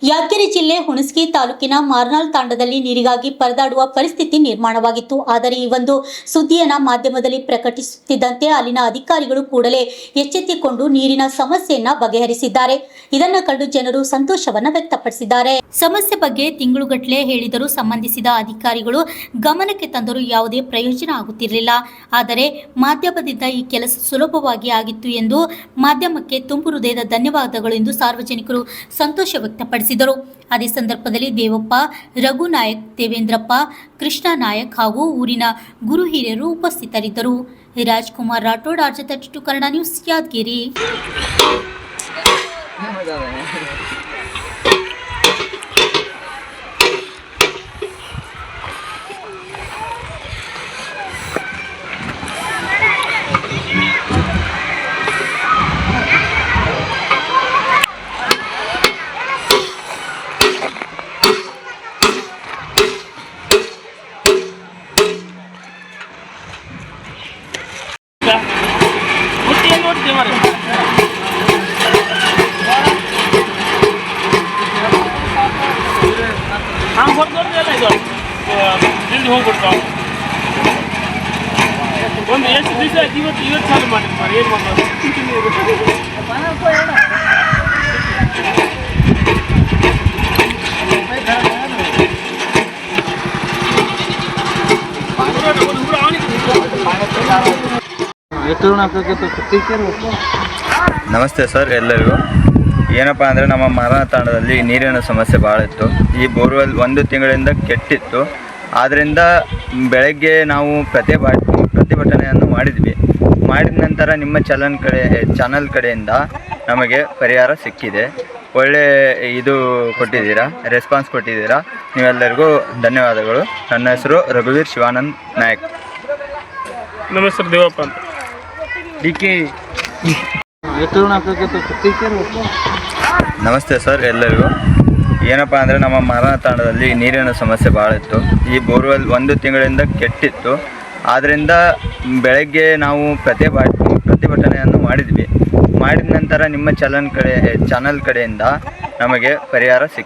ಯಾದಗಿರಿ ಜಿಲ್ಲೆ ಹುಣಸಗಿ ತಾಲೂಕಿನ ಮಾರ್ನಾಳ್ ತಾಂಡದಲ್ಲಿ ನೀರಿಗಾಗಿ ಪರದಾಡುವ ಪರಿಸ್ಥಿತಿ ನಿರ್ಮಾಣವಾಗಿತ್ತು. ಆದರೆ ಈ ಒಂದು ಸುದ್ದಿಯನ್ನು ಮಾಧ್ಯಮದಲ್ಲಿ ಪ್ರಕಟಿಸುತ್ತಿದ್ದಂತೆ ಅಲ್ಲಿನ ಅಧಿಕಾರಿಗಳು ಕೂಡಲೇ ಎಚ್ಚೆತ್ತುಕೊಂಡು ನೀರಿನ ಸಮಸ್ಯೆಯನ್ನ ಬಗೆಹರಿಸಿದ್ದಾರೆ. ಇದನ್ನು ಕಂಡು ಜನರು ಸಂತೋಷವನ್ನ ವ್ಯಕ್ತಪಡಿಸಿದ್ದಾರೆ. ಸಮಸ್ಯೆ ಬಗ್ಗೆ ತಿಂಗಳುಗಟ್ಟಲೆ ಹೇಳಿದರೂ ಸಂಬಂಧಿಸಿದ ಅಧಿಕಾರಿಗಳು ಗಮನಕ್ಕೆ ತಂದರೂ ಯಾವುದೇ ಪ್ರಯೋಜನ ಆಗುತ್ತಿರಲಿಲ್ಲ. ಆದರೆ ಮಾಧ್ಯಮದಿಂದ ಈ ಕೆಲಸ ಸುಲಭವಾಗಿ ಆಗಿತ್ತು ಎಂದು ಮಾಧ್ಯಮಕ್ಕೆ ತುಂಬು ಹೃದಯದ ಧನ್ಯವಾದಗಳು ಎಂದು ಸಾರ್ವಜನಿಕರು ಸಂತೋಷ ವ್ಯಕ್ತಪಡಿಸಿದರು. ಅದೇ ಸಂದರ್ಭದಲ್ಲಿ ದೇವಪ್ಪ, ರಘು ನಾಯಕ್, ದೇವೇಂದ್ರಪ್ಪ, ಕೃಷ್ಣ ನಾಯಕ್ ಹಾಗೂ ಊರಿನ ಗುರು ಹಿರಿಯರು ಉಪಸ್ಥಿತರಿದ್ದರು. Rajkumar Rathod, RJ32 Kannada news, Yadgir. ಒಂದು ಎಷ್ಟು ದಿವಸ ಇವತ್ತು ಚಾಲು ಮಾಡಿರ್ತಾರೆ. ಏನು ಮಾಡೋದು? ನಮಸ್ತೆ ಸರ್ ಎಲ್ಲರಿಗೂ. ಏನಪ್ಪ ಅಂದರೆ ನಮ್ಮ ಮಾರ್ನಾಳ್ ತಾಂಡದಲ್ಲಿ ನೀರಿನ ಸಮಸ್ಯೆ ಭಾಳ ಇತ್ತು. ಈ ಬೋರ್ವೆಲ್ 1 ತಿಂಗಳಿಂದ ಕೆಟ್ಟಿತ್ತು. ಆದ್ದರಿಂದ ಬೆಳಗ್ಗೆ ನಾವು ಪ್ರತಿಭಟನೆಯನ್ನು ಮಾಡಿದ್ವಿ. ಮಾಡಿದ ನಂತರ ನಿಮ್ಮ ಚಾನಲ್ ಕಡೆಯಿಂದ ನಮಗೆ ಪರಿಹಾರ ಸಿಕ್ಕಿದೆ. ಒಳ್ಳೆ ಕೊಟ್ಟಿದ್ದೀರಾ, ರೆಸ್ಪಾನ್ಸ್ ಕೊಟ್ಟಿದ್ದೀರಾ. ನೀವೆಲ್ಲರಿಗೂ ಧನ್ಯವಾದಗಳು. ನನ್ನ ಹೆಸರು ರಘುವೀರ್ ಶಿವಾನಂದ್ ನಾಯಕ್. ನಮ್ಮ ಹೆಸರು ದೇವಪ್ಪ ಅಂತ. ನಮಸ್ತೆ ಸರ್ ಎಲ್ಲರಿಗೂ. ಏನಪ್ಪ ಅಂದರೆ ನಮ್ಮ ಮಾರ್ನಾಳ್ ತಾಂಡದಲ್ಲಿ ನೀರಿನ ಸಮಸ್ಯೆ ಭಾಳ ಇತ್ತು. ಈ ಬೋರ್ವೆಲ್ 1 ತಿಂಗಳಿಂದ ಕೆಟ್ಟಿತ್ತು. ಆದ್ದರಿಂದ ಬೆಳಗ್ಗೆ ನಾವು ಪ್ರತಿಭಟನೆಯನ್ನು ಮಾಡಿದ್ವಿ. ಮಾಡಿದ ನಂತರ ನಿಮ್ಮ ಚಾನಲ್ ಕಡೆಯಿಂದ ನಮಗೆ ಪರಿಹಾರ ಸಿಕ್ಕಿದೆ.